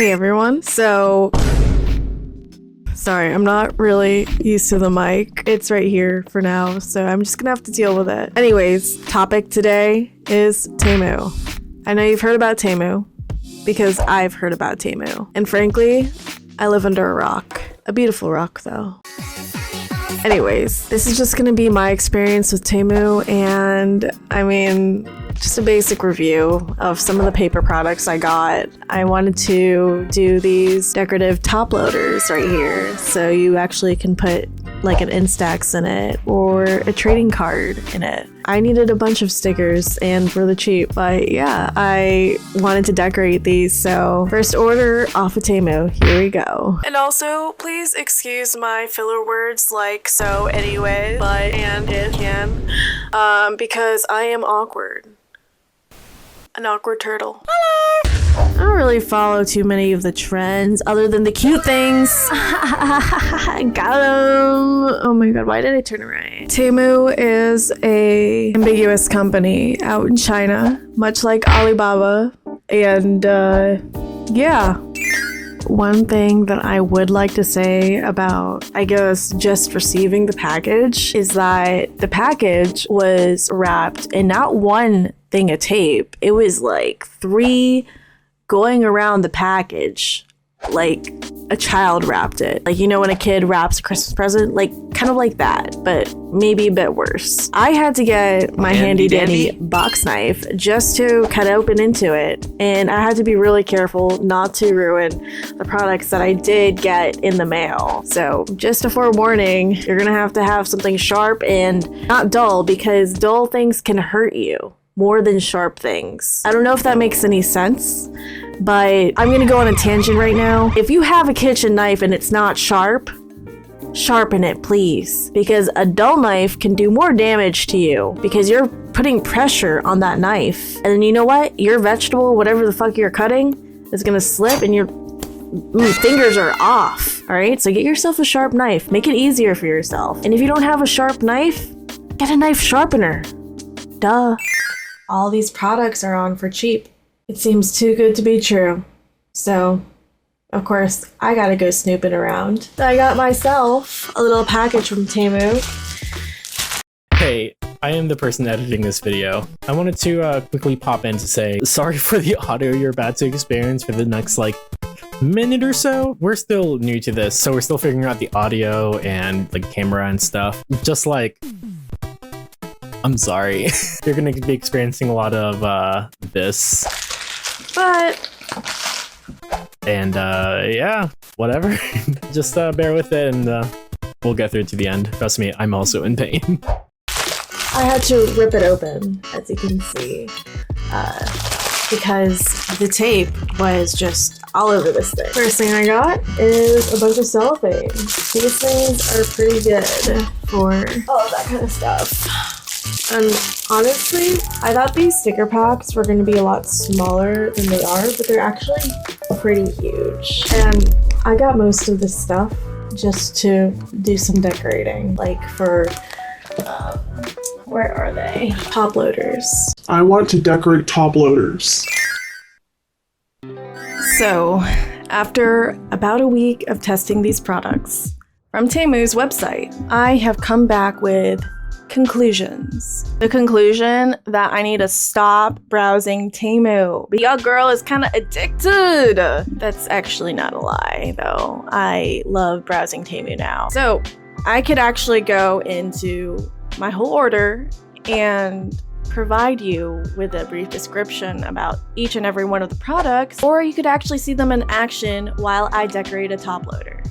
Hey everyone. So, sorry, I'm not really used to the mic. It's right here for now, so I'm just gonna have to deal with it. Anyways, topic today is Temu. I know you've heard about Temu because I've heard about Temu. And frankly, I live under a rock. A beautiful rock though. Anyways, this is just gonna be my experience with Temu, and I mean, just a basic review of some of the paper products I got. I wanted to do these decorative top loaders right here, so you actually can put like an Instax in it or a trading card in it. I needed a bunch of stickers and for the cheap, but yeah, I wanted to decorate these, so first order off of Temu, here we go. And also, please excuse my filler words like so, anyway, but, and, if, can, because I am awkward. An awkward turtle. Hello! I don't really follow too many of the trends other than the cute things. Got them. Oh my god, why did I turn around? Temu is a ambiguous company out in China, much like Alibaba. And yeah. One thing that I would like to say about, I guess, just receiving the package is that the package was wrapped in not one thing of tape. It was like 3 going around the package, like a child wrapped it. Like, you know when a kid wraps a Christmas present? Like, kind of like that, but maybe a bit worse. I had to get my handy dandy box knife just to cut open into it, and I had to be really careful not to ruin the products that I did get in the mail. So just a forewarning, you're gonna have to have something sharp and not dull, because dull things can hurt you more than sharp things. I don't know if that makes any sense, but I'm gonna go on a tangent right now. If you have a kitchen knife and it's not sharp, sharpen it, please, because a dull knife can do more damage to you because you're putting pressure on that knife. And then you know what? Your vegetable, whatever the fuck you're cutting, is gonna slip and your fingers are off. All right, so get yourself a sharp knife. Make it easier for yourself. And if you don't have a sharp knife, get a knife sharpener. Duh. All these products are on for cheap. It seems too good to be true. So, of course, I gotta go snooping around. I got myself a little package from Temu. Hey, I am the person editing this video. I wanted to quickly pop in to say sorry for the audio you're about to experience for the next, like, minute or so. We're still new to this, so we're still figuring out the audio and, like, camera and stuff. Just, like, I'm sorry. You're gonna be experiencing a lot of this. But and yeah, whatever. Just bear with it, and we'll get through to the end. Trust me, I'm also in pain. I had to rip it open, as you can see, because the tape was just all over this thing. First thing I got is a bunch of cellophane. These things are pretty good for all of that kind of stuff. And honestly, I thought these sticker packs were going to be a lot smaller than they are, but they're actually pretty huge. And I got most of this stuff just to do some decorating, like for, where are they? Top loaders. I want to decorate top loaders. So, after about a week of testing these products from Temu's website, I have come back with conclusions. The conclusion that I need to stop browsing Temu. Your girl is kind of addicted. That's actually not a lie, though. I love browsing Temu now. So I could actually go into my whole order and provide you with a brief description about each and every one of the products, or you could actually see them in action while I decorate a top loader.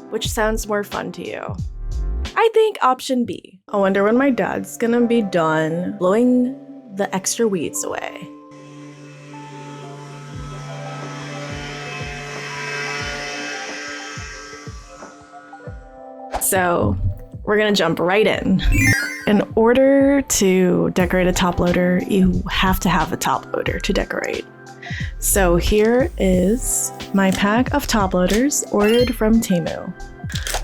Which sounds more fun to you? I think option B. I wonder when my dad's gonna be done blowing the extra weeds away. So, we're gonna jump right in. In order to decorate a top loader, you have to have a top loader to decorate. So here is my pack of top loaders ordered from Temu.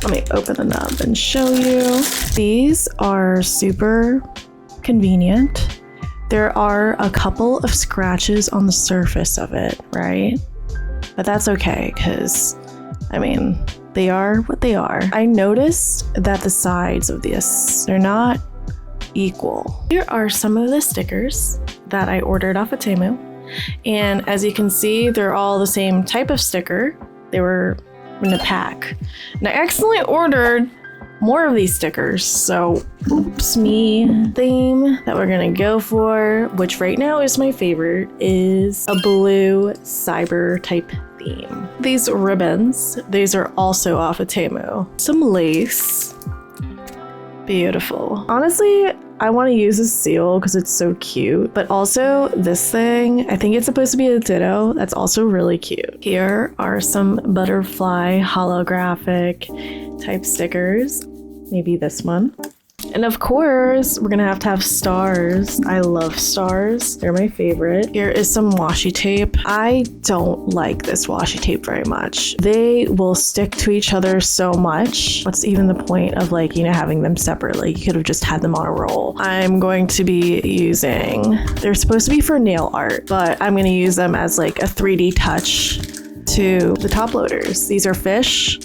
Let me open them up and show you. These are super convenient. There are a couple of scratches on the surface of it, right? but that's okay because, I mean, they are what they are. I noticed that the sides of this, they're not equal. Here are some of the stickers that I ordered off of Temu. And as you can see, they're all the same type of sticker. They were in a pack. And I accidentally ordered more of these stickers, so oops me. Theme that we're gonna go for, which right now is my favorite, is a blue cyber type theme. These ribbons, these are also off of Temu. Some lace. Beautiful. Honestly, I want to use this seal because it's so cute, but also this thing, I think it's supposed to be a ditto. That's also really cute. Here are some butterfly holographic type stickers. Maybe this one. And of course, we're gonna have to have stars. I love stars. They're my favorite. Here is some washi tape. I don't like this washi tape very much. They will stick to each other so much. What's even the point of like, you know, having them separately? You could have just had them on a roll. I'm going to be using, they're supposed to be for nail art, but I'm gonna use them as like a 3D touch to the top loaders. These are fish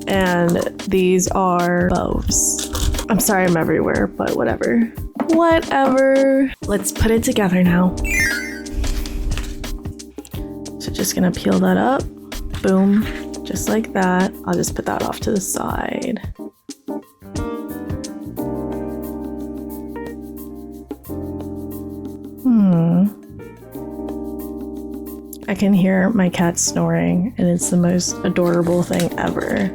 and these are bows. I'm sorry I'm everywhere, but whatever. Whatever. Let's put it together now. So just gonna peel that up. Boom. Just like that. I'll just put that off to the side. I can hear my cat snoring, and it's the most adorable thing ever.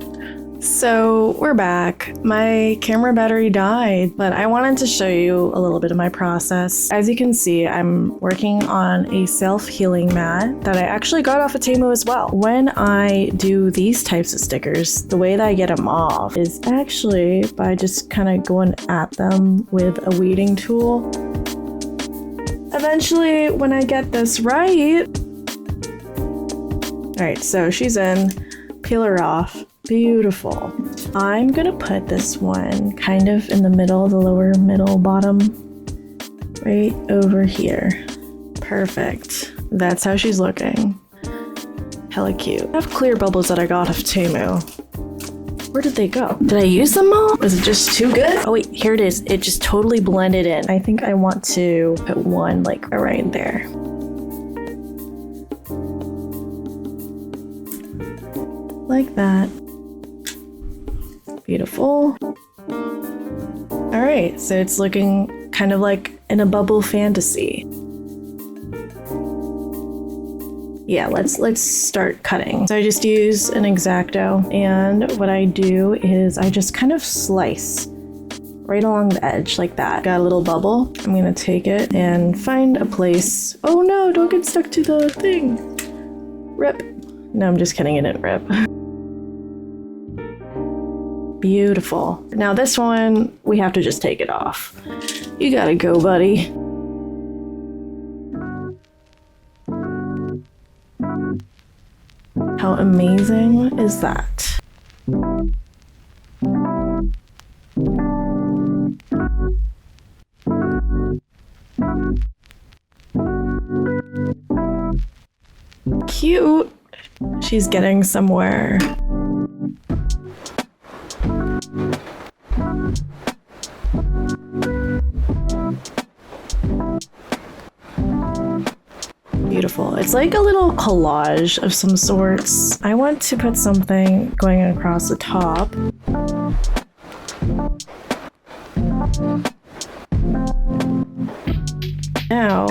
So we're back. My camera battery died, but I wanted to show you a little bit of my process. As you can see, I'm working on a self-healing mat that I actually got off of Temu as well. When I do these types of stickers, the way that I get them off is actually by just kind of going at them with a weeding tool. Eventually, when I get this right... Alright, so she's in. Peel her off. Beautiful. I'm gonna put this one kind of in the middle, the lower middle bottom, right over here. Perfect. That's how she's looking. Hella cute. I have clear bubbles that I got off Temu. Where did they go? Did I use them all? Was it just too good? Oh wait, here it is. It just totally blended in. I think I want to put one like right there. Like that. Beautiful. All right, so it's looking kind of like in a bubble fantasy. Yeah, let's start cutting. So I just use an X-Acto, and what I do is I just kind of slice right along the edge like that. Got a little bubble. I'm gonna take it and find a place. Oh no, don't get stuck to the thing. Rip. No, I'm just kidding, it didn't rip. Beautiful. Now this one, we have to just take it off. You gotta go, buddy. How amazing is that? Cute. She's getting somewhere. Beautiful. It's like a little collage of some sorts. I want to put something going across the top. Now,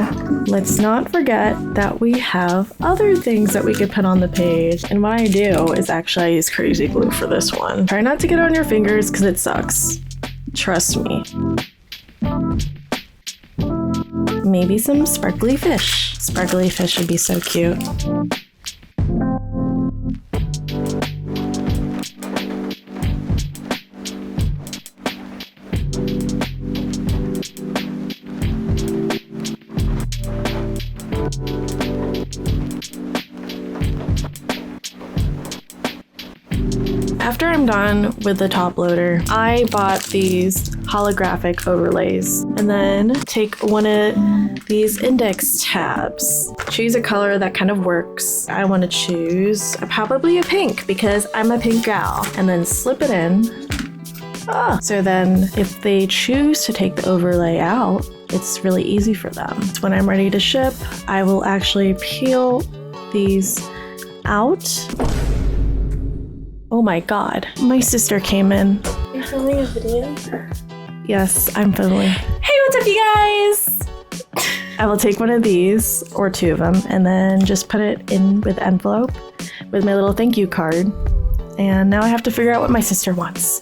let's not forget that we have other things that we could put on the page. And what I do is actually I use crazy glue for this one. Try not to get it on your fingers because it sucks. Trust me. Maybe some sparkly fish. Sparkly fish would be so cute. After I'm done with the top loader, I bought these holographic overlays. And then take one of these index tabs. Choose a color that kind of works. I want to choose probably a pink because I'm a pink gal. And then slip it in. So then if they choose to take the overlay out, it's really easy for them. So when I'm ready to ship, I will actually peel these out. Oh my God, my sister came in. Are you filming a video? Yes, I'm filming. Hey, what's up, you guys? I will take one of these, or two of them, and then just put it in with envelope with my little thank you card. And now I have to figure out what my sister wants.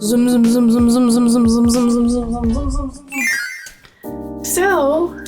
Zoom, zoom, zoom, zoom, zoom, zoom, zoom, zoom, zoom, zoom, zoom, zoom, zoom, zoom, zoom. So,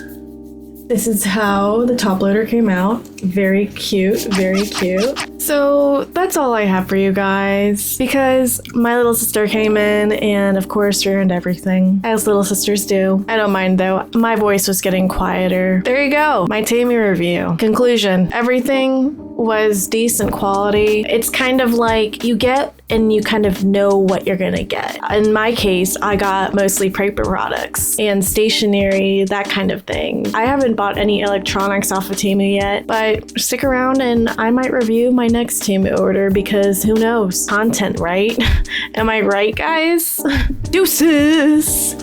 this is how the top loader came out. Very cute, very cute. So that's all I have for you guys because my little sister came in and of course ruined everything, as little sisters do. I don't mind though. My voice was getting quieter. There you go. My Temu review. Conclusion. Everything was decent quality. It's kind of like you get and you kind of know what you're gonna get. In my case, I got mostly paper products and stationery, that kind of thing. I haven't bought any electronics off of Temu yet, but stick around and I might review my next Temu order because who knows? Content, right? Am I right, guys? Deuces!